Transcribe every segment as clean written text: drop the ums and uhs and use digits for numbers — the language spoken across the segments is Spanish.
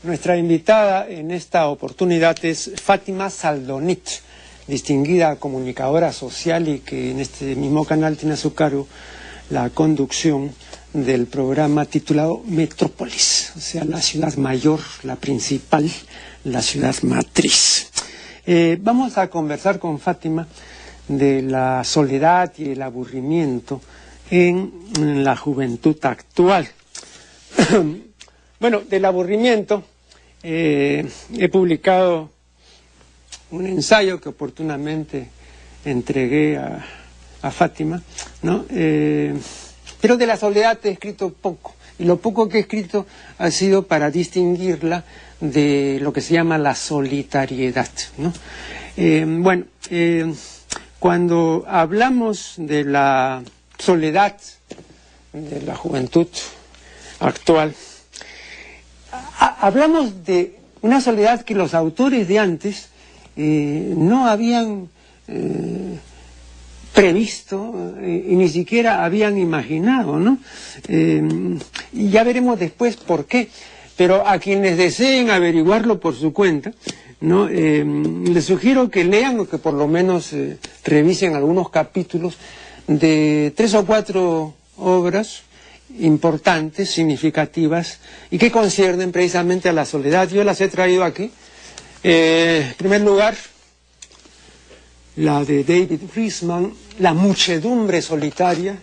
Nuestra invitada en esta oportunidad es Fátima Saldonit, distinguida comunicadora social y que en este mismo canal tiene a su cargo la conducción del programa titulado Metrópolis, o sea, la ciudad mayor, la principal, la ciudad matriz. Vamos a conversar con Fátima de la soledad y el aburrimiento en la juventud actual. Bueno, del aburrimiento he publicado un ensayo que oportunamente entregué a Fátima, ¿no? Pero de la soledad he escrito poco, y lo poco que he escrito ha sido para distinguirla de lo que se llama la solitariedad, ¿no? Cuando hablamos de la soledad de la juventud actual, hablamos de una soledad que los autores de antes no habían previsto y ni siquiera habían imaginado, ¿no? Y ya veremos después por qué, pero a quienes deseen averiguarlo por su cuenta, ¿no? Les sugiero que lean o que por lo menos revisen algunos capítulos de 3 o 4 obras importantes, significativas y que conciernen precisamente a la soledad. Yo las he traído aquí. En primer lugar, la de David Riesman, La muchedumbre solitaria.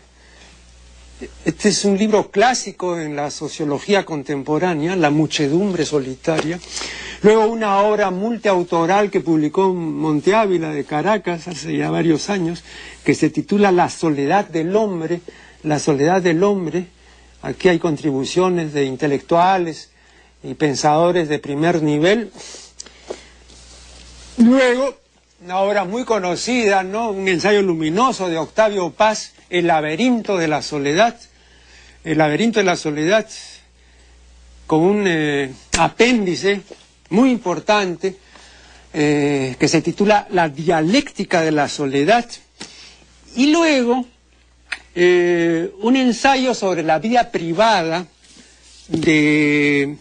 Este es un libro clásico en la sociología contemporánea, La muchedumbre solitaria. Luego una obra multiautoral que publicó Monte Ávila de Caracas hace ya varios años, que se titula La soledad del hombre. La soledad del hombre. Aquí hay contribuciones de intelectuales y pensadores de primer nivel. Luego, una obra muy conocida, ¿no? Un ensayo luminoso de Octavio Paz, El laberinto de la soledad. El laberinto de la soledad, con un apéndice muy importante que se titula La dialéctica de la soledad. Y luego un ensayo sobre la vida privada de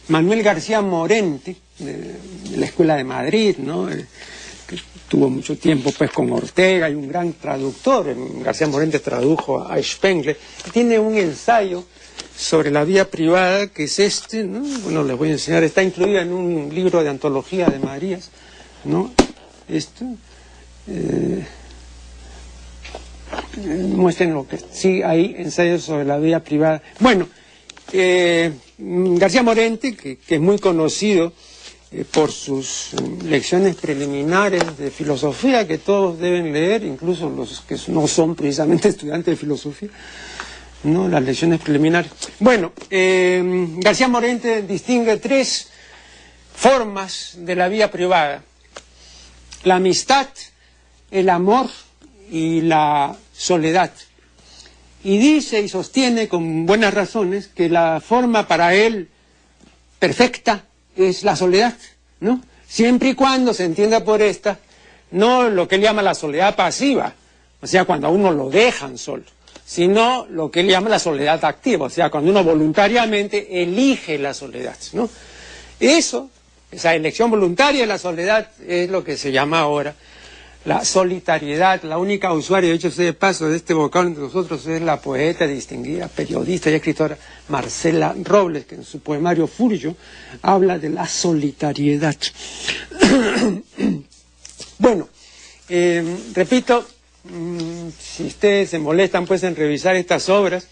Manuel García Morente, de la Escuela de Madrid, ¿no? Que tuvo mucho tiempo pues con Ortega y un gran traductor. García Morente tradujo a Spengler. Tiene un ensayo sobre la vida privada que es este, ¿no? Bueno, les voy a enseñar, está incluida en un libro de antología de Marías, ¿no? Esto muestren lo que sí hay ensayos sobre la vida privada. Bueno, García Morente, que es muy conocido por sus lecciones preliminares de filosofía que todos deben leer, incluso los que no son precisamente estudiantes de filosofía, ¿no? Las lecciones preliminares. Bueno, García Morente distingue 3 formas de la vida privada: la amistad, el amor y la soledad. Y dice y sostiene con buenas razones que la forma para él perfecta es la soledad, ¿no? Siempre y cuando se entienda por esta, no lo que él llama la soledad pasiva, o sea, cuando a uno lo dejan solo, sino lo que él llama la soledad activa, o sea, cuando uno voluntariamente elige la soledad, ¿no? Eso, esa elección voluntaria de la soledad, es lo que se llama ahora la solitariedad. La única usuaria, de hecho, de paso de este vocablo entre nosotros es la poeta distinguida, periodista y escritora Marcela Robles, que en su poemario Furyo habla de la solitariedad. Bueno, repito, si ustedes se molestan pues en revisar estas obras,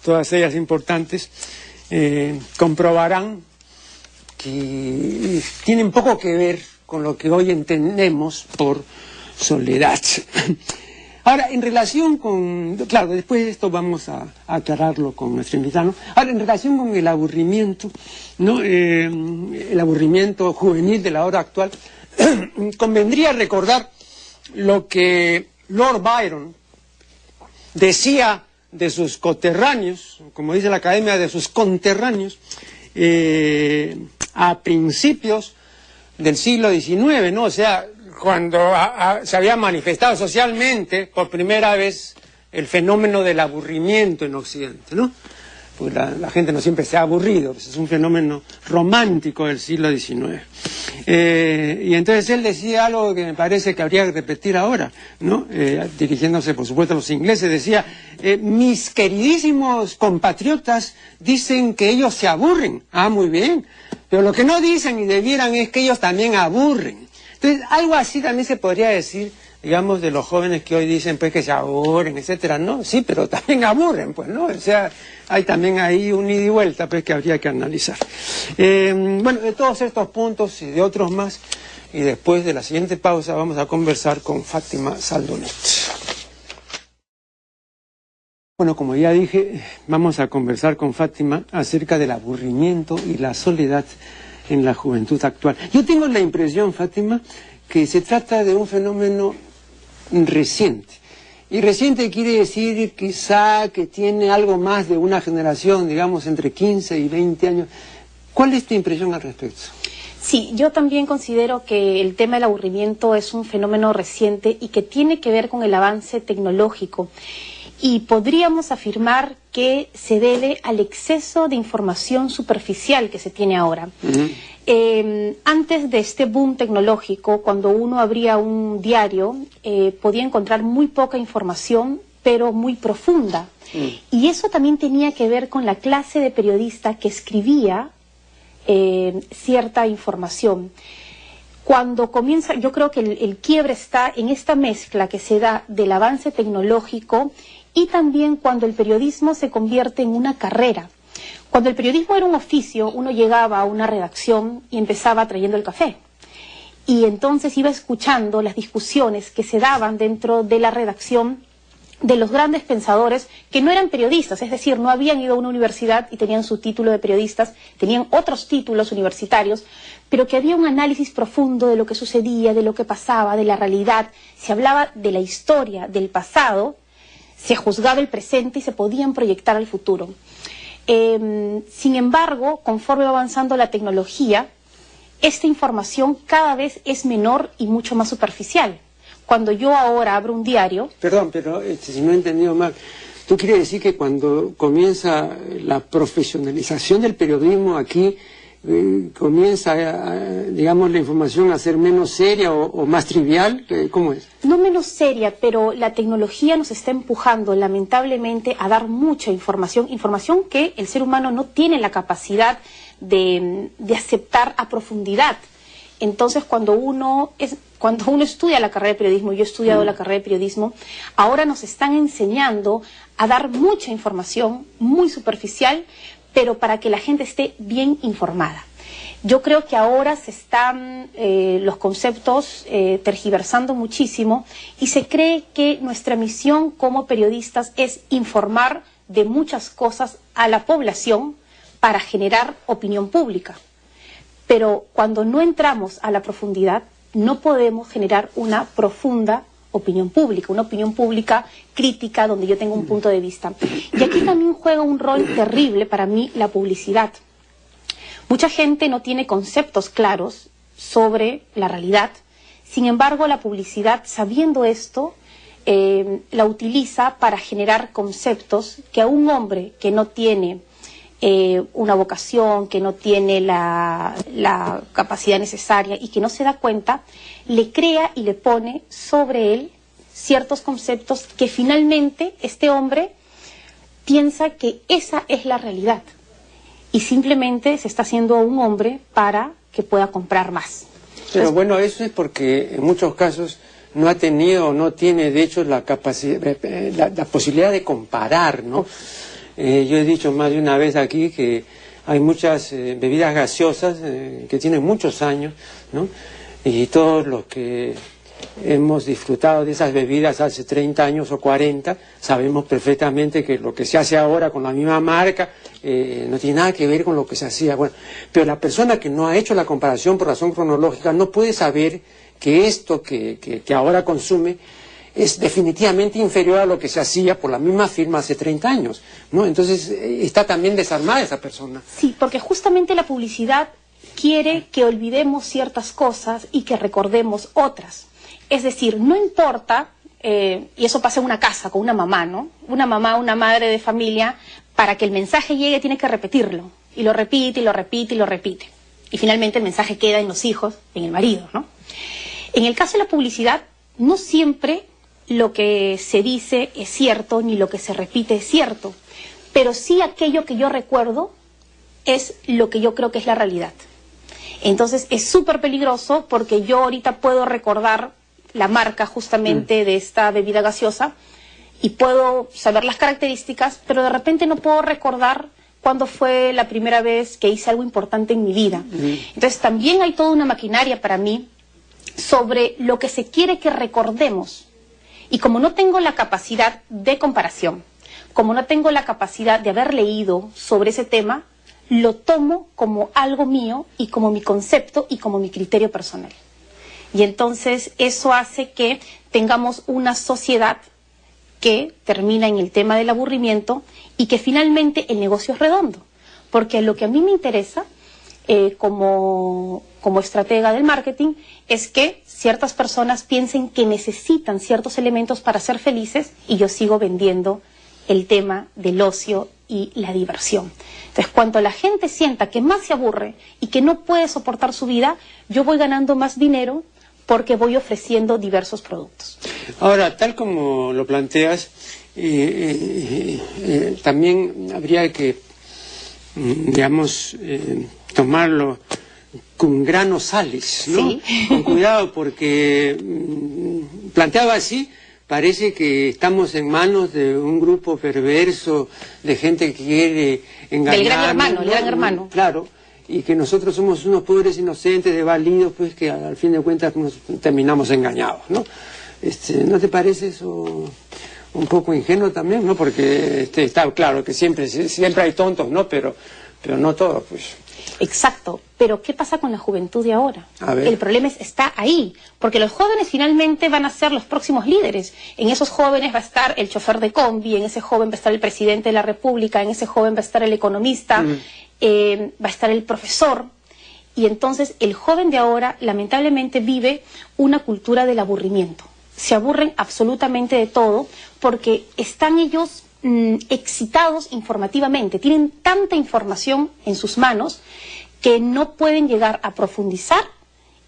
todas ellas importantes, comprobarán que tienen poco que ver con lo que hoy entendemos por soledad. Ahora, en relación con... Claro, después de esto vamos a aclararlo con nuestro invitado, ¿no? Ahora, en relación con el aburrimiento, ¿no? El aburrimiento juvenil de la hora actual, convendría recordar lo que Lord Byron decía de sus coterráneos, como dice la Academia, de sus conterráneos, a principios del siglo XIX, ¿no? O sea, cuando se había manifestado socialmente por primera vez el fenómeno del aburrimiento en Occidente, ¿no? porque la gente no siempre se ha aburrido, pues es un fenómeno romántico del siglo XIX. Y entonces él decía algo que me parece que habría que repetir ahora, ¿no? Dirigiéndose por supuesto a los ingleses, decía, mis queridísimos compatriotas dicen que ellos se aburren. Ah, muy bien, pero lo que no dicen y debieran es que ellos también aburren. Entonces algo así también se podría decir, digamos, de los jóvenes que hoy dicen pues que se aburren, etcétera, ¿no? Sí, pero también aburren, pues, ¿no? O sea, hay también ahí un ida y vuelta, pues, que habría que analizar. Bueno, de todos estos puntos y de otros más, y después de la siguiente pausa vamos a conversar con Fátima Saldonet. Bueno, como ya dije, vamos a conversar con Fátima acerca del aburrimiento y la soledad en la juventud actual. Yo tengo la impresión, Fátima, que se trata de un fenómeno reciente. Y reciente quiere decir quizá que tiene algo más de una generación, digamos, entre 15 y 20 años. ¿Cuál es tu impresión al respecto? Sí, yo también considero que el tema del aburrimiento es un fenómeno reciente y que tiene que ver con el avance tecnológico. Y podríamos afirmar que se debe al exceso de información superficial que se tiene ahora. Antes de este boom tecnológico, cuando uno abría un diario, podía encontrar muy poca información, pero muy profunda. Y eso también tenía que ver con la clase de periodista que escribía cierta información. Cuando comienza, yo creo que el quiebre está en esta mezcla que se da del avance tecnológico y también cuando el periodismo se convierte en una carrera. Cuando el periodismo era un oficio, uno llegaba a una redacción y empezaba trayendo el café. Y entonces iba escuchando las discusiones que se daban dentro de la redacción de los grandes pensadores que no eran periodistas, es decir, no habían ido a una universidad y tenían su título de periodistas, tenían otros títulos universitarios, pero que había un análisis profundo de lo que sucedía, de lo que pasaba, de la realidad. Se hablaba de la historia, del pasado, se juzgaba el presente y se podían proyectar al futuro. Sin embargo, conforme va avanzando la tecnología, esta información cada vez es menor y mucho más superficial. Cuando yo ahora abro un diario... Perdón, pero si no he entendido mal, ¿tú quieres decir que cuando comienza la profesionalización del periodismo aquí, comienza, digamos, la información a ser menos seria o más trivial? ¿Cómo es? No menos seria, pero la tecnología nos está empujando lamentablemente a dar mucha información, información que el ser humano no tiene la capacidad de aceptar a profundidad. Entonces cuando uno estudia la carrera de periodismo, yo he estudiado la carrera de periodismo, ahora nos están enseñando a dar mucha información, muy superficial, pero para que la gente esté bien informada. Yo creo que ahora se están los conceptos tergiversando muchísimo y se cree que nuestra misión como periodistas es informar de muchas cosas a la población para generar opinión pública. Pero cuando no entramos a la profundidad, no podemos generar una profunda opinión pública crítica, donde yo tengo un punto de vista. Y aquí también juega un rol terrible para mí la publicidad. Mucha gente no tiene conceptos claros sobre la realidad, sin embargo la publicidad, sabiendo esto, la utiliza para generar conceptos que a un hombre que no tiene una vocación, que no tiene la capacidad necesaria y que no se da cuenta, le crea y le pone sobre él ciertos conceptos que finalmente este hombre piensa que esa es la realidad y simplemente se está haciendo un hombre para que pueda comprar más. Pero bueno, eso es porque en muchos casos no ha tenido o no tiene de hecho la capacidad, la posibilidad de comparar, ¿no? Yo he dicho más de una vez aquí que hay muchas bebidas gaseosas que tienen muchos años, ¿no? Y todos los que hemos disfrutado de esas bebidas hace 30 años o 40, sabemos perfectamente que lo que se hace ahora con la misma marca no tiene nada que ver con lo que se hacía. Bueno, pero la persona que no ha hecho la comparación por razón cronológica no puede saber que esto que ahora consume es definitivamente inferior a lo que se hacía por la misma firma hace 30 años, ¿no? Entonces está también desarmada esa persona. Sí, porque justamente la publicidad quiere que olvidemos ciertas cosas y que recordemos otras. Es decir, no importa, y eso pasa en una casa con una mamá, ¿no? Una mamá, una madre de familia, para que el mensaje llegue tiene que repetirlo, y lo repite, y lo repite, y lo repite. Y finalmente el mensaje queda en los hijos, en el marido, ¿no? En el caso de la publicidad, no siempre lo que se dice es cierto, ni lo que se repite es cierto, pero sí aquello que yo recuerdo es lo que yo creo que es la realidad. Entonces es súper peligroso porque yo ahorita puedo recordar la marca justamente de esta bebida gaseosa y puedo saber las características, pero de repente no puedo recordar cuándo fue la primera vez que hice algo importante en mi vida. Entonces también hay toda una maquinaria para mí sobre lo que se quiere que recordemos. Y como no tengo la capacidad de comparación, como no tengo la capacidad de haber leído sobre ese tema, lo tomo como algo mío y como mi concepto y como mi criterio personal. Y entonces eso hace que tengamos una sociedad que termina en el tema del aburrimiento y que finalmente el negocio es redondo. Porque lo que a mí me interesa como estratega del marketing es que ciertas personas piensen que necesitan ciertos elementos para ser felices y yo sigo vendiendo el tema del ocio y la diversión. Entonces, cuando la gente sienta que más se aburre y que no puede soportar su vida, yo voy ganando más dinero porque voy ofreciendo diversos productos. Ahora, tal como lo planteas, también habría que, digamos, tomarlo con granos sales, ¿no? Sí. Con cuidado, porque planteado así, parece que estamos en manos de un grupo perverso, de gente que quiere engañar. Del gran hermano, el gran hermano. Claro, y que nosotros somos unos pobres inocentes, desvalidos, pues que al fin de cuentas nos terminamos engañados, ¿no? ¿No te parece eso un poco ingenuo también, no? Porque está claro que siempre hay tontos, ¿no? Pero no todos, pues. Exacto, pero ¿qué pasa con la juventud de ahora? A ver. El problema está ahí, porque los jóvenes finalmente van a ser los próximos líderes. En esos jóvenes va a estar el chofer de combi, en ese joven va a estar el presidente de la República, en ese joven va a estar el economista, va a estar el profesor. Y entonces el joven de ahora lamentablemente vive una cultura del aburrimiento. Se aburren absolutamente de todo porque están ellos excitados informativamente, tienen tanta información en sus manos que no pueden llegar a profundizar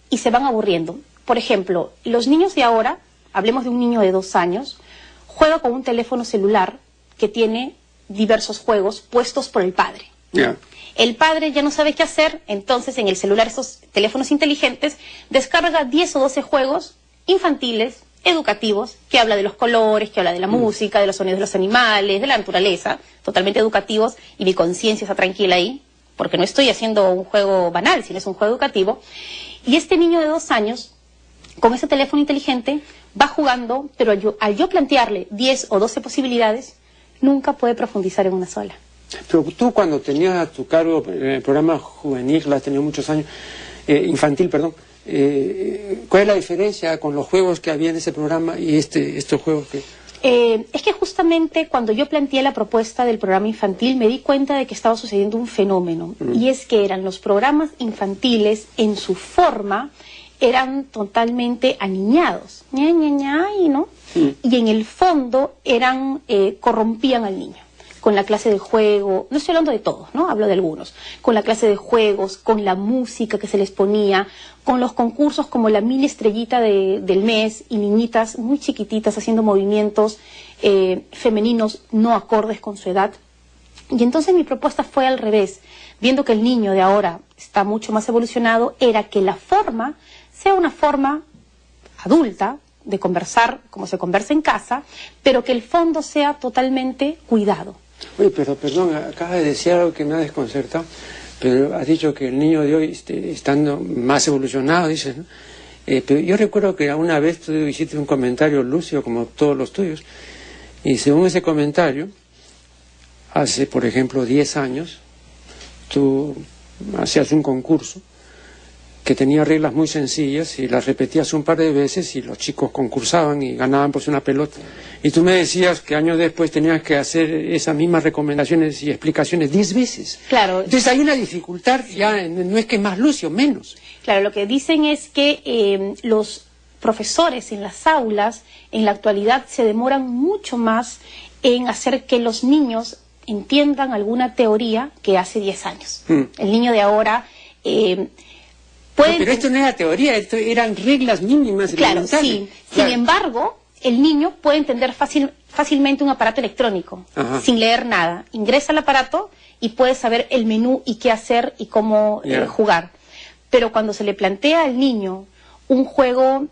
y se van aburriendo. Por ejemplo, los niños de ahora, hablemos de un niño de 2 años, juega con un teléfono celular que tiene diversos juegos puestos por el padre. Yeah. El padre ya no sabe qué hacer, entonces en el celular, esos teléfonos inteligentes, descarga 10 o 12 juegos infantiles, educativos, que habla de los colores, que habla de la música, de los sonidos de los animales, de la naturaleza, totalmente educativos, y mi conciencia está tranquila ahí, porque no estoy haciendo un juego banal, sino es un juego educativo. Y este niño de 2 años, con ese teléfono inteligente, va jugando, pero al yo plantearle 10 o 12 posibilidades, nunca puede profundizar en una sola. Pero tú cuando tenías a tu cargo el programa juvenil, lo has tenido muchos años, infantil, perdón, ¿cuál es la diferencia con los juegos que había en ese programa y estos juegos que...? Es que justamente cuando yo planteé la propuesta del programa infantil me di cuenta de que estaba sucediendo un fenómeno, y es que eran los programas infantiles en su forma eran totalmente aniñados, ña, ña, ña, ¿no? Y en el fondo corrompían al niño. Con la clase de juego, no estoy hablando de todos, ¿no? Hablo de algunos. Con la clase de juegos, con la música que se les ponía, con los concursos como la mini estrellita del mes y niñitas muy chiquititas haciendo movimientos femeninos no acordes con su edad. Y entonces mi propuesta fue al revés, viendo que el niño de ahora está mucho más evolucionado, era que la forma sea una forma adulta, de conversar como se conversa en casa, pero que el fondo sea totalmente cuidado. Oye, pero perdón, acabas de decir algo que me ha desconcertado, pero has dicho que el niño de hoy, estando más evolucionado, dices, ¿no? Pero yo recuerdo que una vez tú hiciste un comentario lúcido, como todos los tuyos, y según ese comentario, hace, por ejemplo, 10 años, tú hacías un concurso que tenía reglas muy sencillas y las repetías un par de veces y los chicos concursaban y ganaban pues una pelota. Y tú me decías que años después tenías que hacer esas mismas recomendaciones y explicaciones 10 veces. Claro. Entonces hay una dificultad, ya no es que más lúcido, menos. Claro, lo que dicen es que los profesores en las aulas en la actualidad se demoran mucho más en hacer que los niños entiendan alguna teoría que hace 10 años. El niño de ahora pero esto no era teoría, esto eran reglas mínimas. Claro, sí. Claro. Sin embargo, el niño puede entender fácilmente un aparato electrónico, sin leer nada. Ingresa al aparato y puede saber el menú y qué hacer y cómo jugar. Pero cuando se le plantea al niño un juego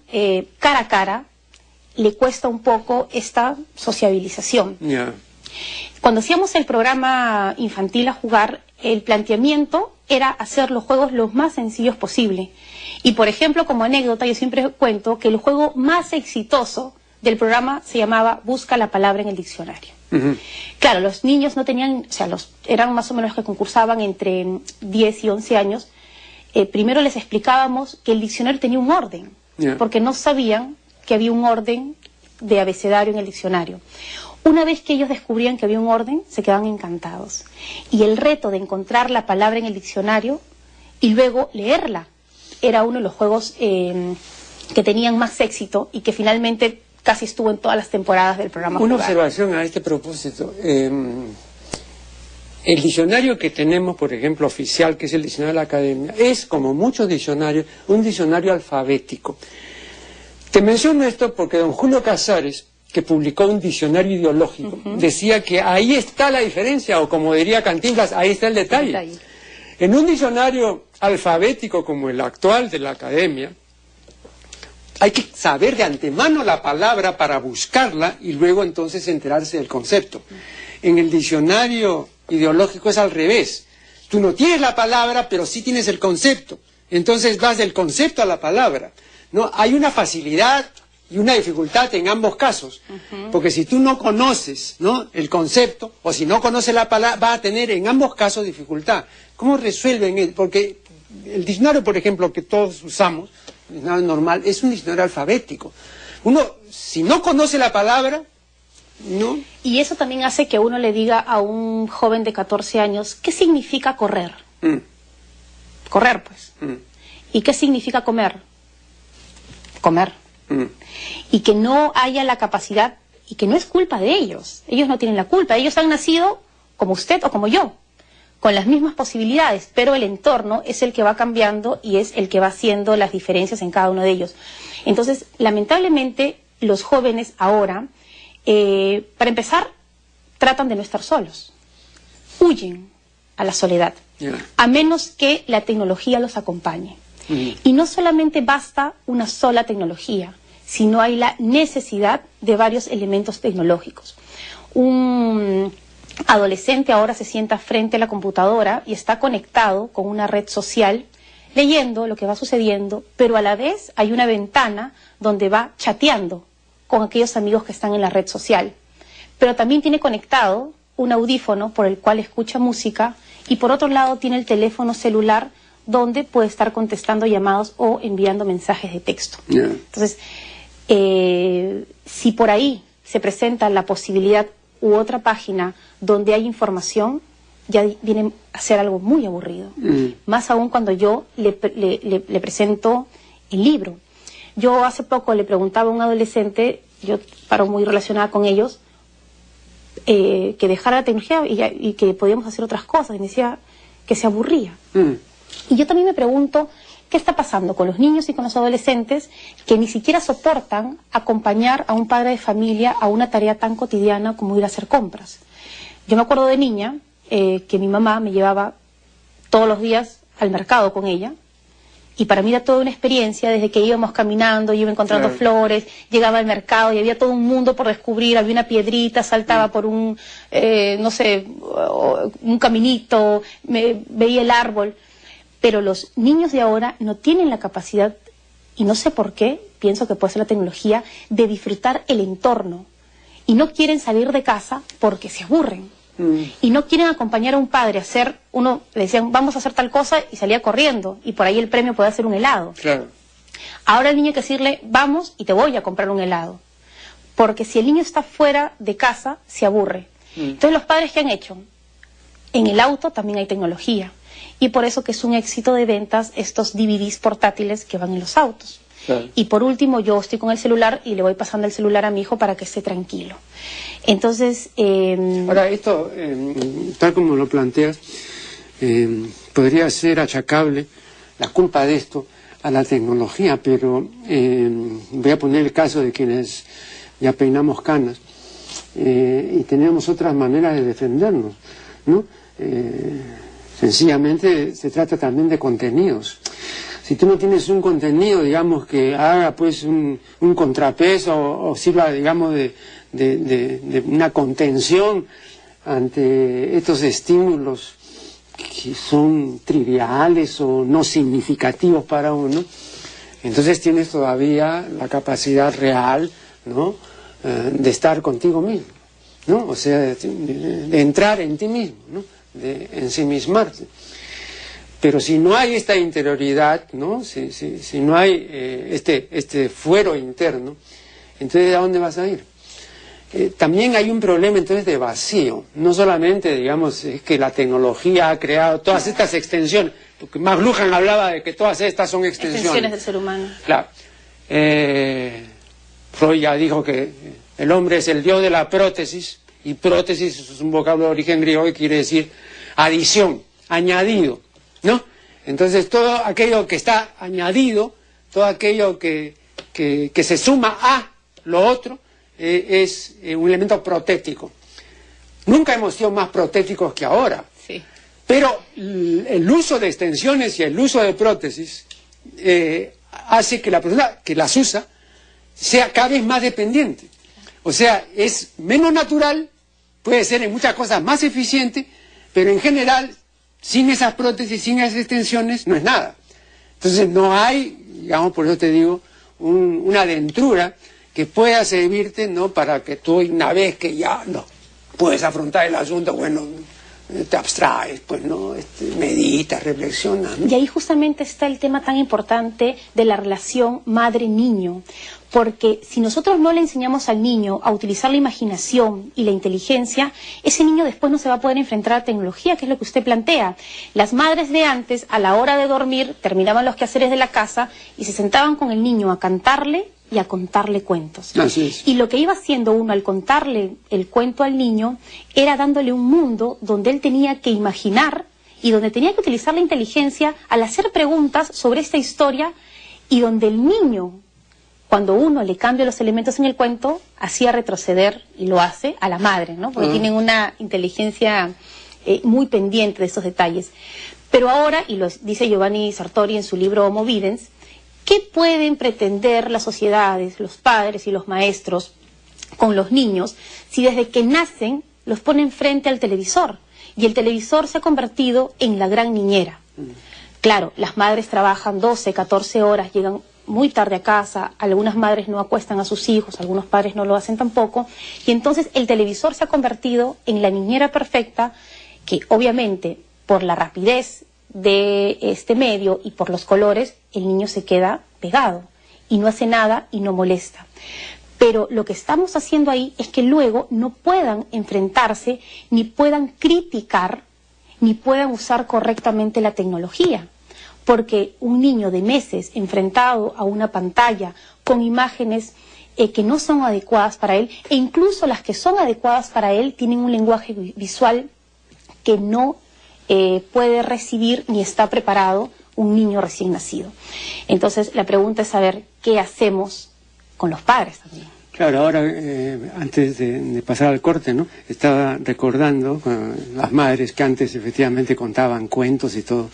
cara a cara, le cuesta un poco esta sociabilización. Cuando hacíamos el programa infantil a jugar, el planteamiento era hacer los juegos lo más sencillos posible. Y por ejemplo, como anécdota, yo siempre cuento que el juego más exitoso del programa se llamaba Busca la palabra en el diccionario. Claro, los niños no tenían, o sea, eran más o menos los que concursaban entre 10 y 11 años. Primero les explicábamos que el diccionario tenía un orden, porque no sabían que había un orden de abecedario en el diccionario. Una vez que ellos descubrían que había un orden, se quedaban encantados. Y el reto de encontrar la palabra en el diccionario y luego leerla era uno de los juegos que tenían más éxito y que finalmente casi estuvo en todas las temporadas del programa. Una observación a este propósito. El diccionario que tenemos, por ejemplo, oficial, que es el diccionario de la Academia, es, como muchos diccionarios, un diccionario alfabético. Te menciono esto porque don Julio Casares, que publicó un diccionario ideológico, decía que ahí está la diferencia, o como diría Cantinflas, ahí está el detalle. En un diccionario alfabético como el actual de la Academia, hay que saber de antemano la palabra para buscarla y luego entonces enterarse del concepto. En el diccionario ideológico es al revés. Tú no tienes la palabra, pero sí tienes el concepto. Entonces vas del concepto a la palabra. ¿No? Hay una facilidad y una dificultad en ambos casos, porque si tú no conoces, ¿no?, el concepto, o si no conoces la palabra, vas a tener en ambos casos dificultad. ¿Cómo resuelven eso? Porque el diccionario, por ejemplo, que todos usamos, el diccionario normal, es un diccionario alfabético. Uno, si no conoce la palabra, ¿no? Y eso también hace que uno le diga a un joven de 14 años, ¿qué significa correr? Correr, pues. ¿Y qué significa comer? Comer. Y que no haya la capacidad, y que no es culpa de ellos. Ellos no tienen la culpa. Ellos han nacido como usted o como yo, con las mismas posibilidades, pero el entorno es el que va cambiando y es el que va haciendo las diferencias en cada uno de ellos. Entonces, lamentablemente, los jóvenes ahora, para empezar, tratan de no estar solos. Huyen a la soledad, a menos que la tecnología los acompañe. Y no solamente basta una sola tecnología, sino hay la necesidad de varios elementos tecnológicos. Un adolescente ahora se sienta frente a la computadora y está conectado con una red social, leyendo lo que va sucediendo, pero a la vez hay una ventana donde va chateando con aquellos amigos que están en la red social. Pero también tiene conectado un audífono por el cual escucha música y por otro lado tiene el teléfono celular donde puede estar contestando llamados o enviando mensajes de texto. Entonces, si por ahí se presenta la posibilidad u otra página donde hay información, ya viene a ser algo muy aburrido. Más aún cuando yo le presento el libro. Yo hace poco le preguntaba a un adolescente, yo paro muy relacionada con ellos, que dejara la tecnología y que podíamos hacer otras cosas. Y me decía que se aburría. Y yo también me pregunto, ¿qué está pasando con los niños y con los adolescentes que ni siquiera soportan acompañar a un padre de familia a una tarea tan cotidiana como ir a hacer compras? Yo me acuerdo de niña que mi mamá me llevaba todos los días al mercado con ella, y para mí era toda una experiencia desde que íbamos caminando, yo iba encontrando flores, llegaba al mercado y había todo un mundo por descubrir, había una piedrita, saltaba por un, no sé, un caminito, veía el árbol. Pero los niños de ahora no tienen la capacidad, y no sé por qué, pienso que puede ser la tecnología, de disfrutar el entorno. Y no quieren salir de casa porque se aburren. Y no quieren acompañar a un padre a hacer, le decían, vamos a hacer tal cosa, y salía corriendo. Y por ahí el premio puede ser un helado. Ahora el niño hay que decirle, vamos y te voy a comprar un helado. Porque si el niño está fuera de casa, se aburre. Entonces los padres, ¿qué han hecho? En el auto también hay tecnología. Y por eso que es un éxito de ventas estos DVDs portátiles que van en los autos. Claro. Y por último, yo estoy con el celular y le voy pasando el celular a mi hijo para que esté tranquilo. Entonces... Ahora, esto, tal como lo planteas, podría ser achacable la culpa de esto a la tecnología, pero voy a poner el caso de quienes ya peinamos canas y tenemos otras maneras de defendernos, ¿no? Sencillamente se trata también de contenidos. Si tú no tienes un contenido, digamos, que haga pues un contrapeso o sirva, digamos, de una contención ante estos estímulos que son triviales o no significativos para uno, entonces tienes todavía la capacidad real, ¿no?, de estar contigo mismo, ¿no? O sea, de entrar en ti mismo, ¿no?, de ensimismarte. Pero si no hay esta interioridad, ¿no?, si no hay este fuero interno, entonces ¿a dónde vas a ir? También hay un problema entonces de vacío. No solamente, digamos, es que la tecnología ha creado todas estas extensiones, porque McLuhan hablaba de que todas estas son extensiones del ser humano. Claro. Freud ya dijo que el hombre es el dios de la prótesis, y prótesis es un vocablo de origen griego que quiere decir adición, añadido, ¿no? Entonces todo aquello que está añadido, todo aquello que se suma a lo otro, es un elemento protético. Nunca hemos sido más protéticos que ahora. Sí. Pero el uso de extensiones y el uso de prótesis hace que la persona que las usa sea cada vez más dependiente. O sea, es menos natural, puede ser en muchas cosas más eficiente, pero en general, sin esas prótesis, sin esas extensiones, no es nada. Entonces no hay, digamos, por eso te digo, una dentrura que pueda servirte, ¿no?, para que tú, una vez que ya no puedes afrontar el asunto, bueno, te abstraes, pues, ¿no?, meditas, reflexionas, ¿no? Y ahí justamente está el tema tan importante de la relación madre-niño, porque si nosotros no le enseñamos al niño a utilizar la imaginación y la inteligencia, ese niño después no se va a poder enfrentar a la tecnología, que es lo que usted plantea. Las madres de antes, a la hora de dormir, terminaban los quehaceres de la casa y se sentaban con el niño a cantarle y a contarle cuentos. Así es. Y lo que iba haciendo uno al contarle el cuento al niño era dándole un mundo donde él tenía que imaginar y donde tenía que utilizar la inteligencia al hacer preguntas sobre esta historia, y donde el niño, cuando uno le cambia los elementos en el cuento, hacía retroceder, y lo hace, a la madre, ¿no? Porque tienen una inteligencia muy pendiente de estos detalles. Pero ahora, y lo dice Giovanni Sartori en su libro Homo Videns, ¿qué pueden pretender las sociedades, los padres y los maestros con los niños si desde que nacen los ponen frente al televisor? Y el televisor se ha convertido en la gran niñera. Claro, las madres trabajan 12, 14 horas, llegan muy tarde a casa, algunas madres no acuestan a sus hijos, algunos padres no lo hacen tampoco, y entonces el televisor se ha convertido en la niñera perfecta, que obviamente por la rapidez de este medio y por los colores, el niño se queda pegado y no hace nada y no molesta. Pero lo que estamos haciendo ahí es que luego no puedan enfrentarse, ni puedan criticar, ni puedan usar correctamente la tecnología. Porque un niño de meses enfrentado a una pantalla con imágenes que no son adecuadas para él, e incluso las que son adecuadas para él tienen un lenguaje visual que no puede recibir ni está preparado un niño recién nacido. Entonces la pregunta es saber qué hacemos con los padres también. Claro, ahora, antes de pasar al corte, ¿no?, estaba recordando las madres que antes efectivamente contaban cuentos y todo,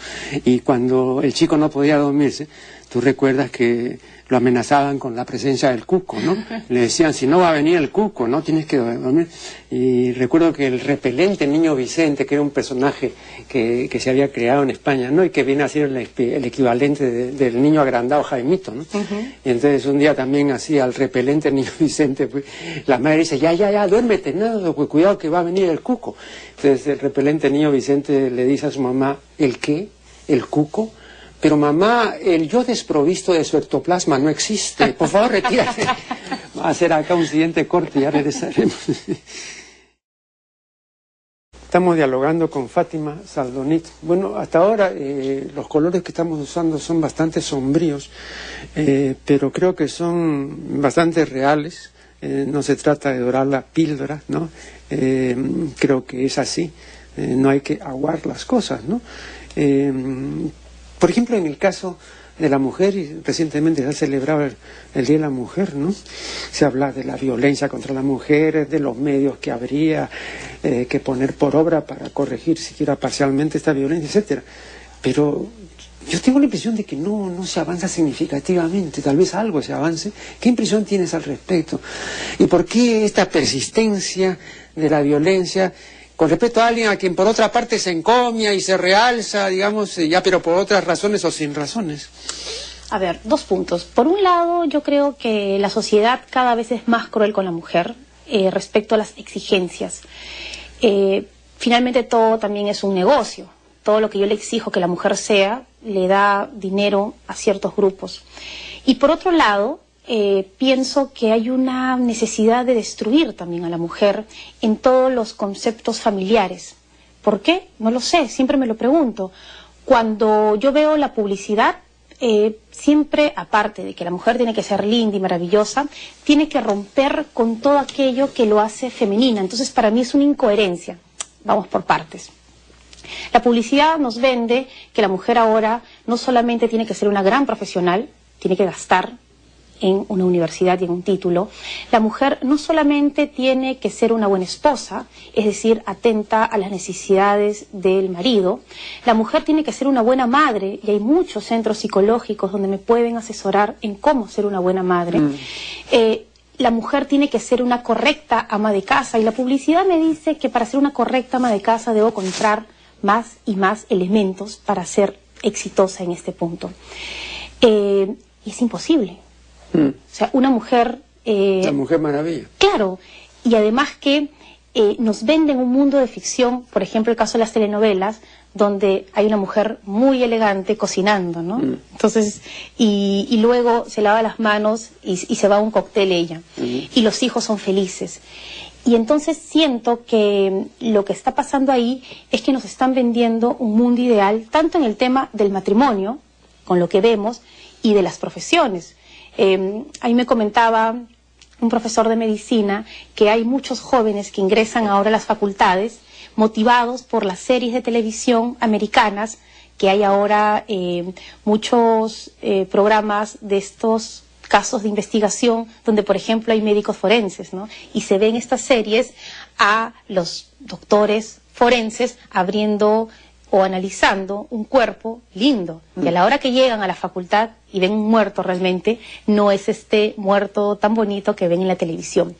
y cuando el chico no podía dormirse, tú recuerdas que lo amenazaban con la presencia del cuco, ¿no? Le decían, si no va a venir el cuco, ¿no?, tienes que dormir. Y recuerdo que el repelente niño Vicente, que era un personaje que se había creado en España, ¿no?, y que viene a ser el equivalente del niño agrandado Jaimito, ¿no? Y entonces un día también hacía el repelente niño Vicente, pues, la madre dice, ya, duérmete, no, pues, cuidado que va a venir el cuco. Entonces el repelente niño Vicente le dice a su mamá, ¿el qué? ¿El cuco? Pero mamá, el yo desprovisto de su ectoplasma no existe. Por favor, retírate. Vamos a hacer acá un siguiente corte y ya regresaremos. Estamos dialogando con Fátima Saldonit. Bueno, hasta ahora los colores que estamos usando son bastante sombríos, pero creo que son bastante reales. No se trata de dorar la píldora, ¿no? Creo que es así. No hay que aguar las cosas, ¿no? Por ejemplo, en el caso de la mujer, y recientemente se ha celebrado el Día de la Mujer, ¿no? Se habla de la violencia contra las mujeres, de los medios que habría que poner por obra para corregir siquiera parcialmente esta violencia, etcétera. Pero yo tengo la impresión de que no se avanza significativamente, tal vez algo se avance. ¿Qué impresión tienes al respecto? ¿Y por qué esta persistencia de la violencia con respecto a alguien a quien por otra parte se encomia y se realza, digamos, ya pero por otras razones o sin razones? A ver, 2 puntos. Por un lado, yo creo que la sociedad cada vez es más cruel con la mujer respecto a las exigencias. Finalmente todo también es un negocio. Todo lo que yo le exijo que la mujer sea, le da dinero a ciertos grupos. Y por otro lado, pienso que hay una necesidad de destruir también a la mujer en todos los conceptos familiares. ¿Por qué? No lo sé, siempre me lo pregunto. Cuando yo veo la publicidad, siempre, aparte de que la mujer tiene que ser linda y maravillosa, tiene que romper con todo aquello que lo hace femenina. Entonces, para mí es una incoherencia. Vamos por partes. La publicidad nos vende que la mujer ahora no solamente tiene que ser una gran profesional, tiene que gastar en una universidad y en un título. La mujer no solamente tiene que ser una buena esposa, es decir, atenta a las necesidades del marido. La mujer tiene que ser una buena madre, y hay muchos centros psicológicos donde me pueden asesorar en cómo ser una buena madre. La mujer tiene que ser una correcta ama de casa, y la publicidad me dice que para ser una correcta ama de casa debo comprar más y más elementos para ser exitosa en este punto. Y es imposible. O sea, una mujer... la Mujer Maravilla. Claro, y además que nos venden un mundo de ficción, por ejemplo el caso de las telenovelas, donde hay una mujer muy elegante cocinando, ¿no? Entonces, y luego se lava las manos y se va a un cóctel ella, y los hijos son felices. Y entonces siento que lo que está pasando ahí es que nos están vendiendo un mundo ideal, tanto en el tema del matrimonio, con lo que vemos, y de las profesiones. Ahí me comentaba un profesor de medicina que hay muchos jóvenes que ingresan ahora a las facultades motivados por las series de televisión americanas, que hay ahora muchos programas de estos casos de investigación donde, por ejemplo, hay médicos forenses, ¿no? Y se ven estas series a los doctores forenses abriendo o analizando un cuerpo lindo. Y a la hora que llegan a la facultad y ven un muerto realmente, no es este muerto tan bonito que ven en la televisión.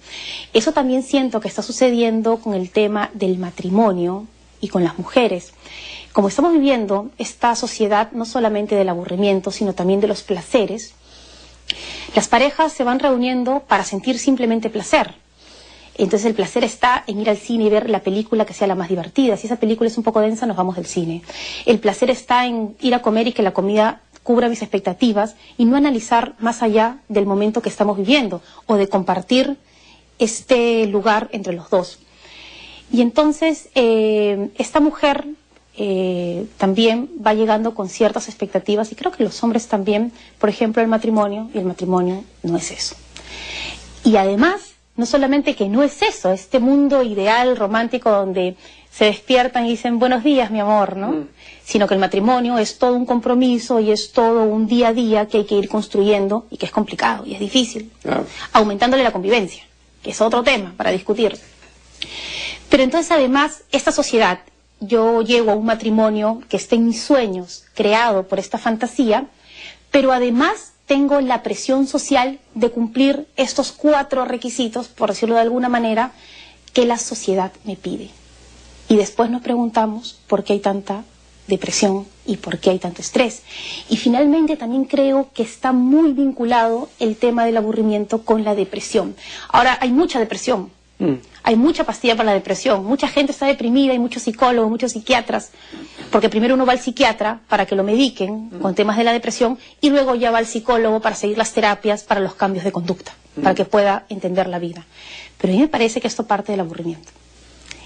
Eso también siento que está sucediendo con el tema del matrimonio y con las mujeres. Como estamos viviendo esta sociedad no solamente del aburrimiento, sino también de los placeres, las parejas se van reuniendo para sentir simplemente placer. Entonces el placer está en ir al cine y ver la película que sea la más divertida. Si esa película es un poco densa, nos vamos del cine. El placer está en ir a comer y que la comida cubra mis expectativas y no analizar más allá del momento que estamos viviendo o de compartir este lugar entre los dos. Y entonces esta mujer también va llegando con ciertas expectativas, y creo que los hombres también, por ejemplo, el matrimonio, y el matrimonio no es eso. Y además, no solamente que no es eso, este mundo ideal, romántico, donde se despiertan y dicen buenos días, mi amor, ¿no? Sino que el matrimonio es todo un compromiso y es todo un día a día que hay que ir construyendo y que es complicado y es difícil, aumentándole la convivencia, que es otro tema para discutir. Pero entonces, además, esta sociedad, yo llego a un matrimonio que está en mis sueños, creado por esta fantasía, pero además tengo la presión social de cumplir estos 4 requisitos, por decirlo de alguna manera, que la sociedad me pide. Y después nos preguntamos por qué hay tanta depresión y por qué hay tanto estrés. Y finalmente también creo que está muy vinculado el tema del aburrimiento con la depresión. Ahora, hay mucha depresión. Hay mucha pastilla para la depresión, mucha gente está deprimida, hay muchos psicólogos, muchos psiquiatras, porque primero uno va al psiquiatra para que lo mediquen con temas de la depresión y luego ya va al psicólogo para seguir las terapias para los cambios de conducta, para que pueda entender la vida. Pero a mí me parece que esto parte del aburrimiento.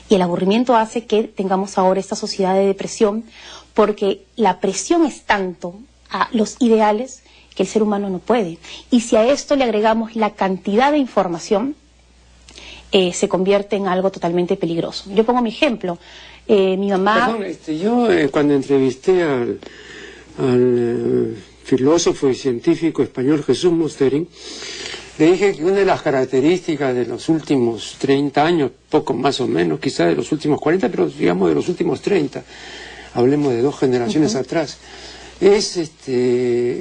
Y el aburrimiento hace que tengamos ahora esta sociedad de depresión, porque la presión es tanto a los ideales que el ser humano no puede. Y si a esto le agregamos la cantidad de información, se convierte en algo totalmente peligroso. Yo pongo mi ejemplo. Mi mamá... Perdón, yo cuando entrevisté al filósofo y científico español Jesús Musterín, le dije que una de las características de los últimos 30 años, poco más o menos, quizás de los últimos 40, pero digamos de los últimos 30, hablemos de 2 generaciones atrás, es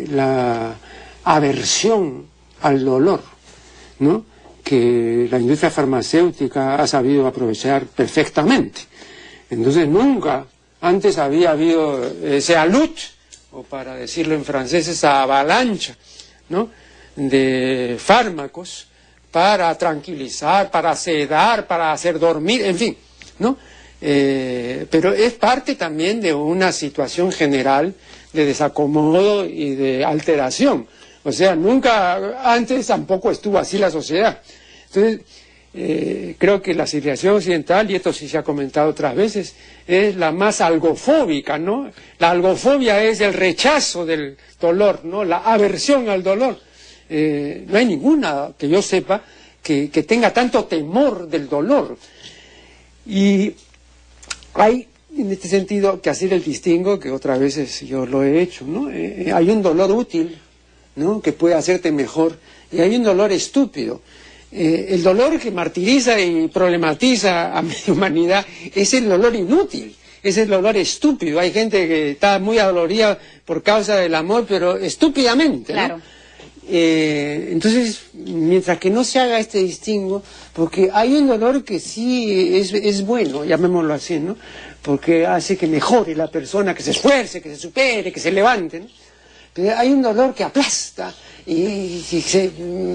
la aversión al dolor, ¿no?, que la industria farmacéutica ha sabido aprovechar perfectamente. Entonces nunca antes había habido ese alud, o para decirlo en francés, esa avalancha, ¿no?, de fármacos para tranquilizar, para sedar, para hacer dormir, en fin, ¿no? Pero es parte también de una situación general de desacomodo y de alteración. O sea, nunca antes tampoco estuvo así la sociedad. Entonces, creo que la civilización occidental, y esto sí se ha comentado otras veces, es la más algofóbica, ¿no? La algofobia es el rechazo del dolor, ¿no?, la aversión al dolor. No hay ninguna, que yo sepa, que tenga tanto temor del dolor. Y hay, en este sentido, que hacer el distingo, que otras veces yo lo he hecho, ¿no? Hay un dolor útil, ¿no?, que puede hacerte mejor, y hay un dolor estúpido. El dolor que martiriza y problematiza a media humanidad es el dolor inútil, es el dolor estúpido. Hay gente que está muy adolorida por causa del amor, pero estúpidamente, ¿no? Claro. Entonces, mientras que no se haga este distingo, porque hay un dolor que sí es bueno, llamémoslo así, ¿no?, porque hace que mejore la persona, que se esfuerce, que se supere, que se levante, ¿no? Pero hay un dolor que aplasta y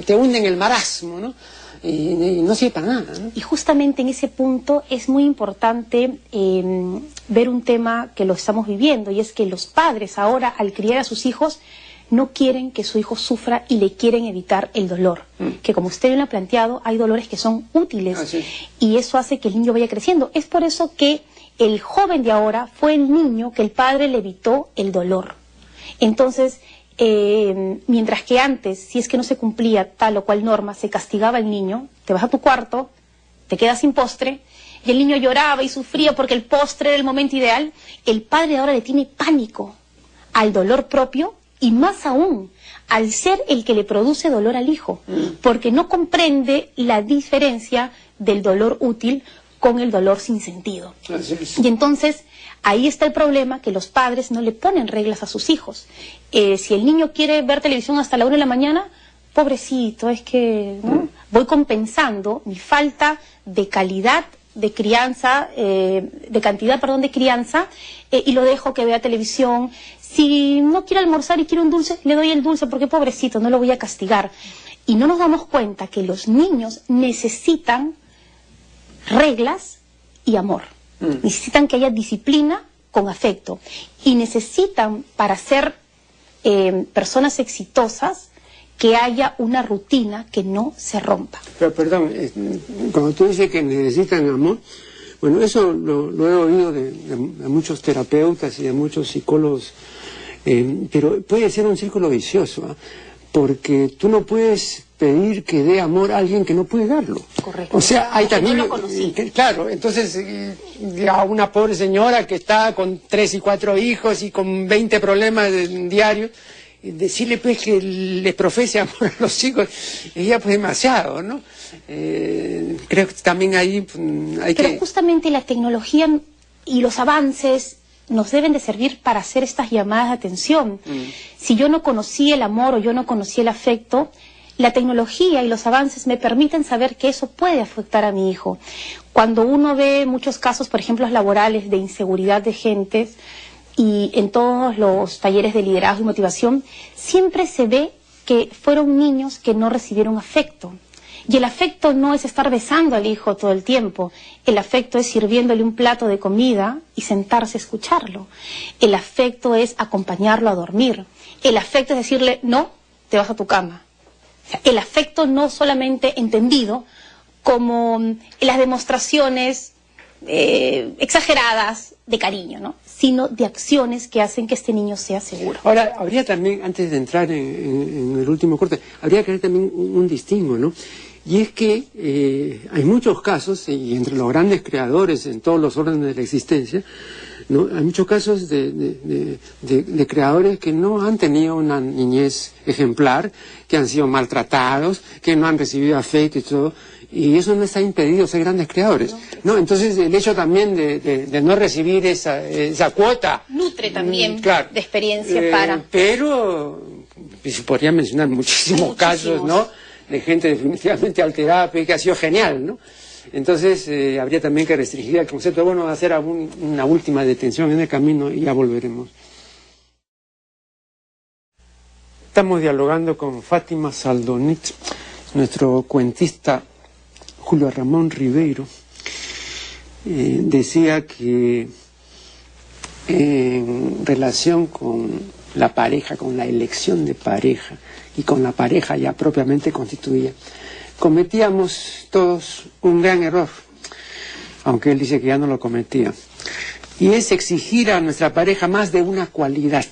te hunde en el marasmo, ¿no? Y no sirve para nada, ¿no? Y justamente en ese punto es muy importante ver un tema que lo estamos viviendo, y es que los padres ahora, al criar a sus hijos, no quieren que su hijo sufra y le quieren evitar el dolor. Que, como usted bien lo ha planteado, hay dolores que son útiles, y eso hace que el niño vaya creciendo. Es por eso que el joven de ahora fue el niño que el padre le evitó el dolor. Entonces, mientras que antes, si es que no se cumplía tal o cual norma, se castigaba al niño, te vas a tu cuarto, te quedas sin postre, y el niño lloraba y sufría porque el postre era el momento ideal, el padre ahora le tiene pánico al dolor propio, y más aún al ser el que le produce dolor al hijo, porque no comprende la diferencia del dolor útil con el dolor sin sentido. Y entonces ahí está el problema, que los padres no le ponen reglas a sus hijos. Si el niño quiere ver televisión hasta la 1 de la mañana, pobrecito, es que, ¿no?, voy compensando mi falta de calidad de crianza, de cantidad, perdón, de crianza, y lo dejo que vea televisión. Si no quiere almorzar y quiere un dulce, le doy el dulce, porque pobrecito, no lo voy a castigar. Y no nos damos cuenta que los niños necesitan reglas y amor. Necesitan que haya disciplina con afecto. Y necesitan, para ser personas exitosas, que haya una rutina que no se rompa. Pero perdón, cuando tú dices que necesitan amor, bueno, eso lo he oído de muchos terapeutas y de muchos psicólogos, pero puede ser un círculo vicioso, ¿eh? Porque tú no puedes pedir que dé amor a alguien que no puede darlo. Correcto. O sea, hay también... No lo conocí. Claro, entonces a una pobre señora que está con 3 y 4 hijos y con 20 problemas diarios, decirle pues que le profese amor a los hijos, ella pues demasiado, ¿no? Creo que también ahí hay que... Pero justamente la tecnología y los avances nos deben de servir para hacer estas llamadas de atención. Si yo no conocí el amor o yo no conocí el afecto, la tecnología y los avances me permiten saber que eso puede afectar a mi hijo. Cuando uno ve muchos casos, por ejemplo, laborales de inseguridad de gentes, y en todos los talleres de liderazgo y motivación, siempre se ve que fueron niños que no recibieron afecto. Y el afecto no es estar besando al hijo todo el tiempo. El afecto es sirviéndole un plato de comida y sentarse a escucharlo. El afecto es acompañarlo a dormir. El afecto es decirle, no, te vas a tu cama. O sea, el afecto no solamente entendido como las demostraciones exageradas de cariño, ¿no? Sino de acciones que hacen que este niño sea seguro. Ahora, habría también, antes de entrar en el último corte, habría que hacer también un distingo, ¿no? Y es que hay muchos casos, y entre los grandes creadores en todos los órdenes de la existencia, ¿no? Hay muchos casos de creadores que no han tenido una niñez ejemplar, que han sido maltratados, que no han recibido afecto y todo, y eso no les ha impedido ser grandes creadores, ¿no? Entonces el hecho también de no recibir esa cuota nutre también claro, de experiencia para... Pero se podría mencionar muchísimos casos, ¿no? De gente definitivamente alterada, pero que ha sido genial, ¿no? Entonces habría también que restringir el concepto. Bueno, hacer una última detención en el camino y ya volveremos. Estamos dialogando con Fátima Saldonich, nuestro cuentista Julio Ramón Ribeiro. Decía que en relación con la pareja, con la elección de pareja y con la pareja ya propiamente constituida, cometíamos todos un gran error, aunque él dice que ya no lo cometía, y es exigir a nuestra pareja más de una cualidad.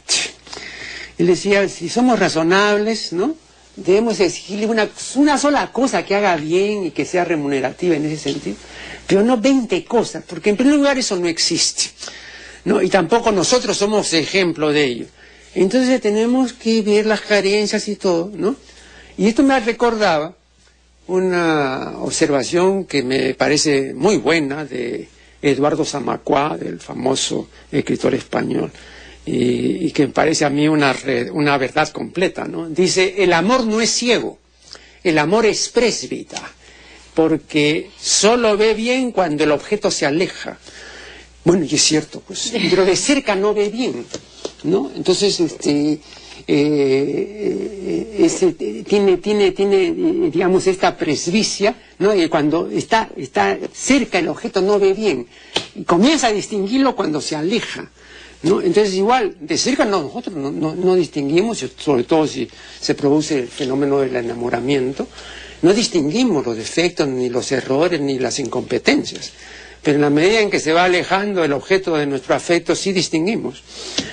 Él decía, si somos razonables, ¿no?, debemos exigirle una sola cosa que haga bien y que sea remunerativa en ese sentido, pero no 20 cosas, porque en primer lugar eso no existe, ¿no? Y tampoco nosotros somos ejemplo de ello. Entonces tenemos que ver las carencias y todo, ¿no? Y esto me recordaba una observación que me parece muy buena de Eduardo Zamacuá, del famoso escritor español, y que me parece a mí una verdad completa, ¿no? Dice, el amor no es ciego, el amor es présbita, porque solo ve bien cuando el objeto se aleja. Bueno, y es cierto, pues, pero de cerca no ve bien, ¿no? Entonces, tiene, digamos, esta presbicia, ¿no? Y cuando está cerca el objeto no ve bien, y comienza a distinguirlo cuando se aleja, ¿no? Entonces igual, de cerca nosotros no distinguimos, sobre todo si se produce el fenómeno del enamoramiento, no distinguimos los defectos, ni los errores, ni las incompetencias. Pero en la medida en que se va alejando el objeto de nuestro afecto, sí distinguimos.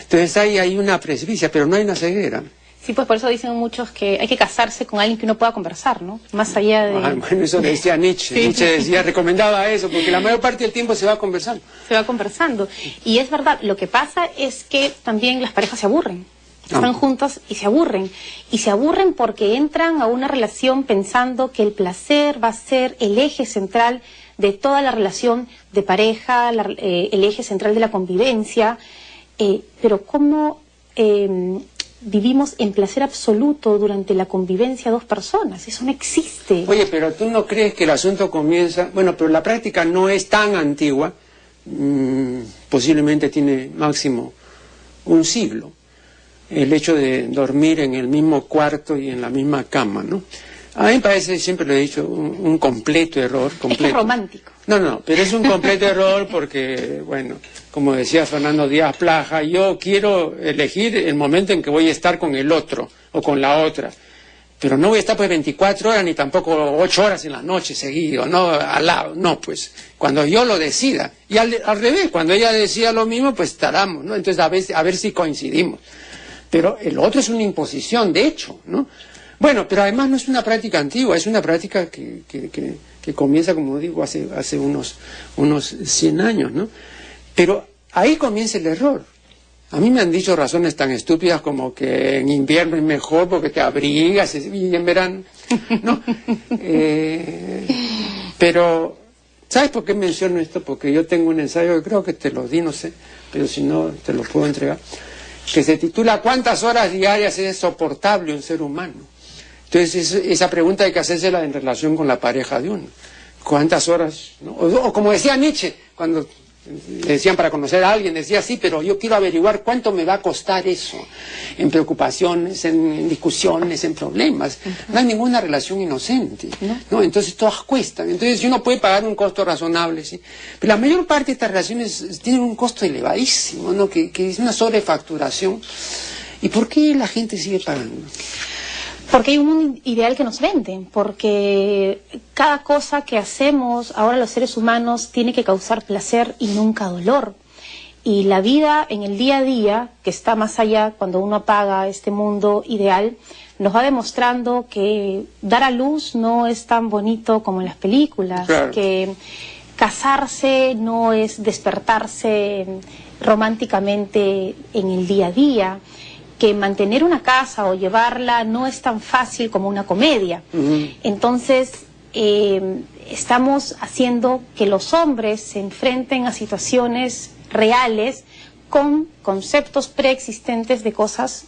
Entonces hay una presbicia, pero no hay una ceguera. Sí, pues por eso dicen muchos que hay que casarse con alguien que uno pueda conversar, ¿no? Más allá de... Bueno, eso decía Nietzsche. Sí. Nietzsche decía, recomendaba eso, porque la mayor parte del tiempo se va conversando. Se va conversando. Y es verdad, lo que pasa es que también las parejas se aburren. Están juntos y se aburren. Y se aburren porque entran a una relación pensando que el placer va a ser el eje central de toda la relación de pareja, el eje central de la convivencia. Pero ¿cómo vivimos en placer absoluto durante la convivencia de dos personas? Eso no existe. Oye, pero ¿tú no crees que el asunto comienza? Bueno, pero la práctica no es tan antigua, posiblemente tiene máximo un siglo, el hecho de dormir en el mismo cuarto y en la misma cama, ¿no? A mí me parece, siempre lo he dicho, un completo error. Completo. Es romántico. No, pero es un completo error porque, bueno, como decía Fernando Díaz Plaja, yo quiero elegir el momento en que voy a estar con el otro o con la otra, pero no voy a estar pues 24 horas ni tampoco 8 horas en la noche seguido, no al lado, no, pues cuando yo lo decida. Y al revés, cuando ella decida lo mismo, pues estaremos, ¿no? Entonces a ver si coincidimos. Pero el otro es una imposición, de hecho, ¿no? Bueno, pero además no es una práctica antigua, es una práctica que comienza, como digo, hace unos 100 años, ¿no? Pero ahí comienza el error. A mí me han dicho razones tan estúpidas como que en invierno es mejor porque te abrigas y en verano, ¿no? Pero, ¿sabes por qué menciono esto? Porque yo tengo un ensayo que creo que te lo di, no sé, pero si no te lo puedo entregar, que se titula ¿Cuántas horas diarias es soportable un ser humano? Entonces esa pregunta hay que hacérsela en relación con la pareja de uno. ¿Cuántas horas? ¿No? O como decía Nietzsche, cuando le decían para conocer a alguien, decía, sí, pero yo quiero averiguar cuánto me va a costar eso, en preocupaciones, en discusiones, en problemas. No hay ninguna relación inocente, ¿no? Entonces todas cuestan. Entonces si uno puede pagar un costo razonable, ¿sí? Pero la mayor parte de estas relaciones tienen un costo elevadísimo, ¿no? Que es una sobrefacturación. ¿Y por qué la gente sigue pagando? Porque hay un mundo ideal que nos venden, porque cada cosa que hacemos ahora los seres humanos tiene que causar placer y nunca dolor. Y la vida en el día a día, que está más allá cuando uno apaga este mundo ideal, nos va demostrando que dar a luz no es tan bonito como en las películas, claro. Que casarse no es despertarse románticamente en el día a día, que mantener una casa o llevarla no es tan fácil como una comedia. Entonces, estamos haciendo que los hombres se enfrenten a situaciones reales con conceptos preexistentes de cosas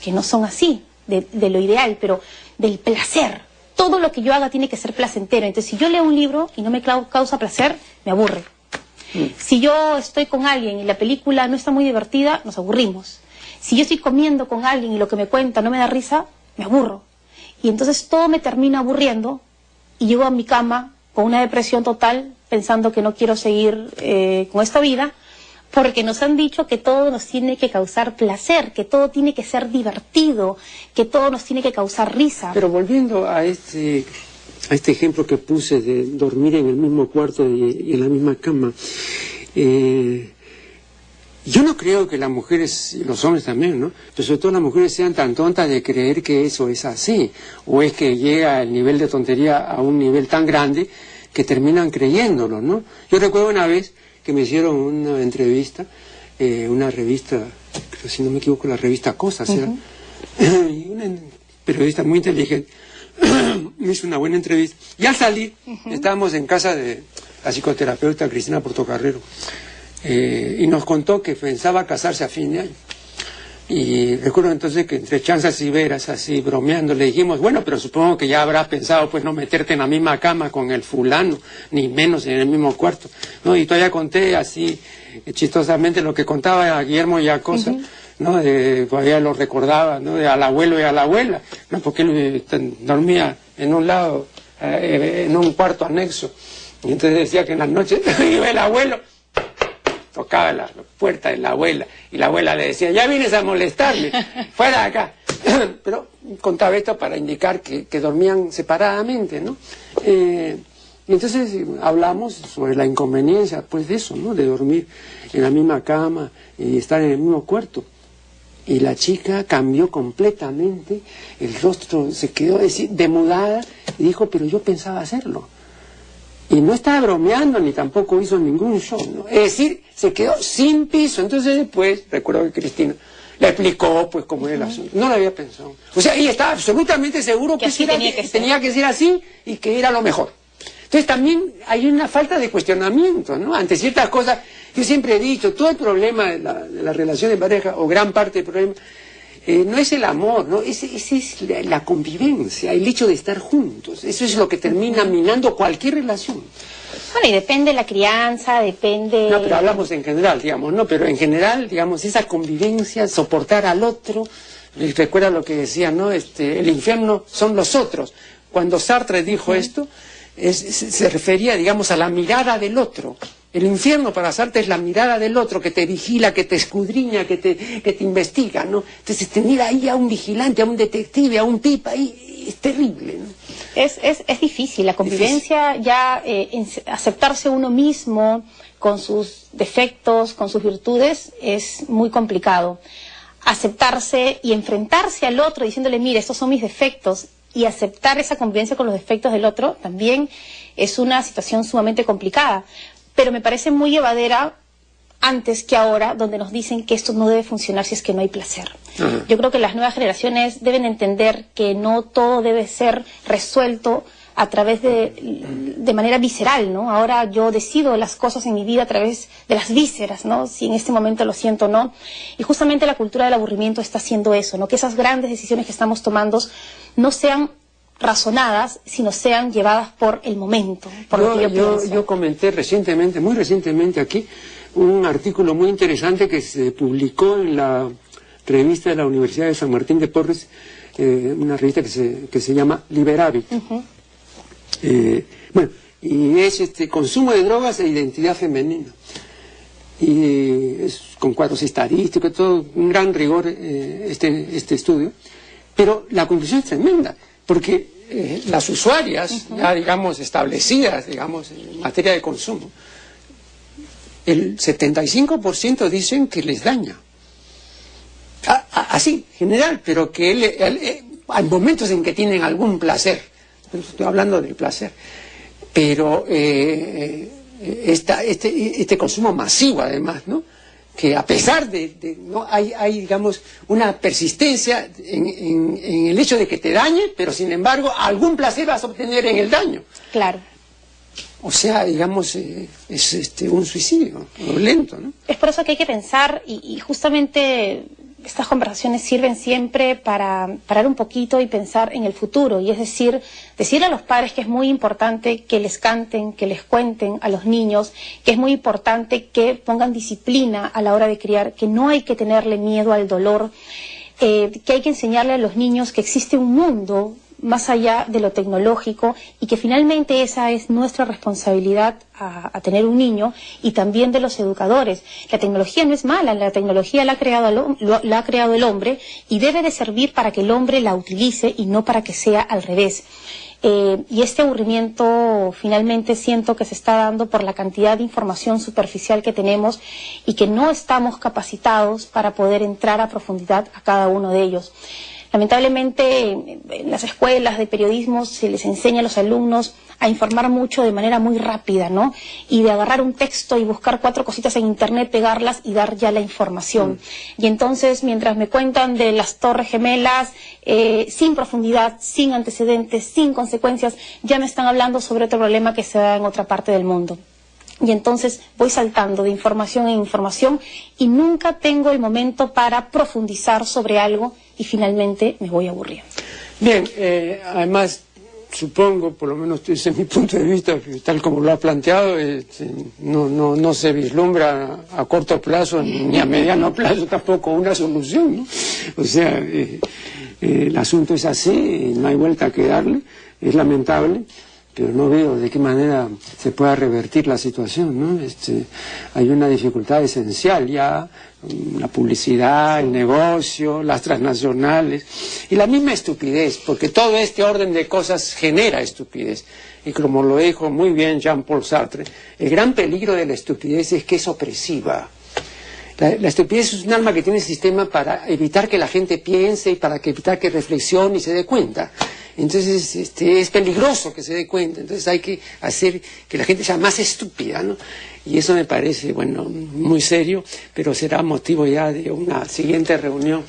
que no son así, de lo ideal, pero del placer. Todo lo que yo haga tiene que ser placentero. Entonces, si yo leo un libro y no me causa placer, me aburre. Si yo estoy con alguien y la película no está muy divertida, nos aburrimos. Si yo estoy comiendo con alguien y lo que me cuenta no me da risa, me aburro. Y entonces todo me termina aburriendo y llego a mi cama con una depresión total, pensando que no quiero seguir con esta vida, porque nos han dicho que todo nos tiene que causar placer, que todo tiene que ser divertido, que todo nos tiene que causar risa. Pero volviendo a este ejemplo que puse de dormir en el mismo cuarto y en la misma cama, yo no creo que las mujeres, y los hombres también, ¿no? Pero sobre todo las mujeres sean tan tontas de creer que eso es así, o es que llega el nivel de tontería a un nivel tan grande que terminan creyéndolo, ¿no? Yo recuerdo una vez que me hicieron una entrevista, una revista, creo, si no me equivoco, la revista Cosas, era, y una periodista muy inteligente me hizo una buena entrevista, y al salir estábamos en casa de la psicoterapeuta Cristina Portocarrero, y nos contó que pensaba casarse a fin de año. Y recuerdo entonces que entre chanzas y veras, así bromeando, le dijimos, bueno, pero supongo que ya habrás pensado pues no meterte en la misma cama con el fulano, ni menos en el mismo cuarto, ¿no? Y todavía conté así chistosamente lo que contaba a Guillermo Yacosa, ¿no? Todavía lo recordaba, ¿no? Al abuelo y a la abuela, ¿no? Porque él dormía en un lado, en un cuarto anexo, y entonces decía que en las noches iba el abuelo, tocaba la puerta de la abuela, y la abuela le decía, ya vienes a molestarme, fuera de acá. Pero contaba esto para indicar que dormían separadamente, ¿no? Y entonces hablamos sobre la inconveniencia, pues, de eso, ¿no? De dormir en la misma cama y estar en el mismo cuarto. Y la chica cambió completamente, el rostro se quedó demudada, y dijo, pero yo pensaba hacerlo. Y no estaba bromeando, ni tampoco hizo ningún show, ¿no? Es decir, se quedó sin piso. Entonces después, recuerdo que Cristina le explicó, pues, cómo era el asunto. No lo había pensado. O sea, ella estaba absolutamente seguro que tenía que ser así y que era lo mejor. Entonces también hay una falta de cuestionamiento, ¿no? Ante ciertas cosas, yo siempre he dicho, todo el problema de la relación de pareja, o gran parte del problema, no es el amor, ¿no? Ese es la convivencia, el hecho de estar juntos. Eso es lo que termina minando cualquier relación. Bueno, y depende de la crianza, depende... No, pero hablamos en general, digamos, ¿no? Pero en general, digamos, esa convivencia, soportar al otro, recuerda lo que decía, ¿no? El infierno son los otros. Cuando Sartre dijo esto, se refería, digamos, a la mirada del otro. El infierno para Sartre es la mirada del otro, que te vigila, que te escudriña, que te investiga, ¿no? Entonces tener ahí a un vigilante, a un detective, a un tipo ahí, es terrible, ¿no? Es difícil, la convivencia ya, aceptarse uno mismo con sus defectos, con sus virtudes, es muy complicado. Aceptarse y enfrentarse al otro diciéndole, mira, estos son mis defectos, y aceptar esa convivencia con los defectos del otro también es una situación sumamente complicada. Pero me parece muy llevadera antes que ahora, donde nos dicen que esto no debe funcionar si es que no hay placer. Yo creo que las nuevas generaciones deben entender que no todo debe ser resuelto a través de manera visceral, ¿no? Ahora yo decido las cosas en mi vida a través de las vísceras, ¿no? Si en este momento lo siento o no. Y justamente la cultura del aburrimiento está haciendo eso, ¿no? Que esas grandes decisiones que estamos tomando no sean razonadas, sino sean llevadas por el momento, por lo que yo pienso. Yo comenté recientemente, muy recientemente aquí, un artículo muy interesante que se publicó en la revista de la Universidad de San Martín de Porres, una revista que se llama Liberávit. Bueno, y es consumo de drogas e identidad femenina. Y es con cuadros estadísticos, todo un gran rigor este estudio. Pero la conclusión es tremenda, porque las usuarias, ya digamos establecidas, digamos, en materia de consumo, el 75% dicen que les daña. Así, general, pero que hay momentos en que tienen algún placer. Estoy hablando del placer. Pero este consumo masivo, además, ¿no? Que a pesar no hay digamos una persistencia en el hecho de que te dañe, pero sin embargo algún placer vas a obtener en el daño. Claro. O sea, digamos, es un suicidio violento, ¿no? Es por eso que hay que pensar, y justamente estas conversaciones sirven siempre para parar un poquito y pensar en el futuro, y es decir, decirle a los padres que es muy importante que les canten, que les cuenten a los niños, que es muy importante que pongan disciplina a la hora de criar, que no hay que tenerle miedo al dolor, que hay que enseñarle a los niños que existe un mundo más allá de lo tecnológico y que finalmente esa es nuestra responsabilidad a tener un niño y también de los educadores. La tecnología no es mala, la tecnología la ha creado el hombre y debe de servir para que el hombre la utilice y no para que sea al revés. Y este aburrimiento finalmente siento que se está dando por la cantidad de información superficial que tenemos y que no estamos capacitados para poder entrar a profundidad a cada uno de ellos. Lamentablemente en las escuelas de periodismo se les enseña a los alumnos a informar mucho de manera muy rápida, ¿no? Y de agarrar un texto y buscar 4 cositas en internet, pegarlas y dar ya la información. Y entonces, mientras me cuentan de las Torres Gemelas, sin profundidad, sin antecedentes, sin consecuencias, ya me están hablando sobre otro problema que se da en otra parte del mundo. Y entonces voy saltando de información en información y nunca tengo el momento para profundizar sobre algo y finalmente me voy aburriendo. Bien, además supongo, por lo menos ese es mi punto de vista, tal como lo ha planteado, no se vislumbra a corto plazo ni a mediano plazo tampoco una solución, ¿no? O sea, el asunto es así, no hay vuelta que darle, es lamentable, pero no veo de qué manera se pueda revertir la situación, ¿no? Hay una dificultad esencial ya, la publicidad, el negocio, las transnacionales y la misma estupidez, porque todo este orden de cosas genera estupidez. Y como lo dijo muy bien Jean-Paul Sartre, el gran peligro de la estupidez es que es opresiva. La estupidez es un arma que tiene el sistema para evitar que la gente piense y para evitar que reflexione y se dé cuenta. Entonces es peligroso que se dé cuenta, entonces hay que hacer que la gente sea más estúpida, ¿no? Y eso me parece, bueno, muy serio, pero será motivo ya de una siguiente reunión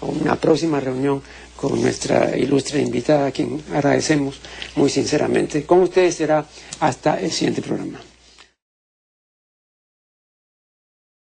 o una próxima reunión con nuestra ilustre invitada, a quien agradecemos muy sinceramente. Con ustedes será hasta el siguiente programa.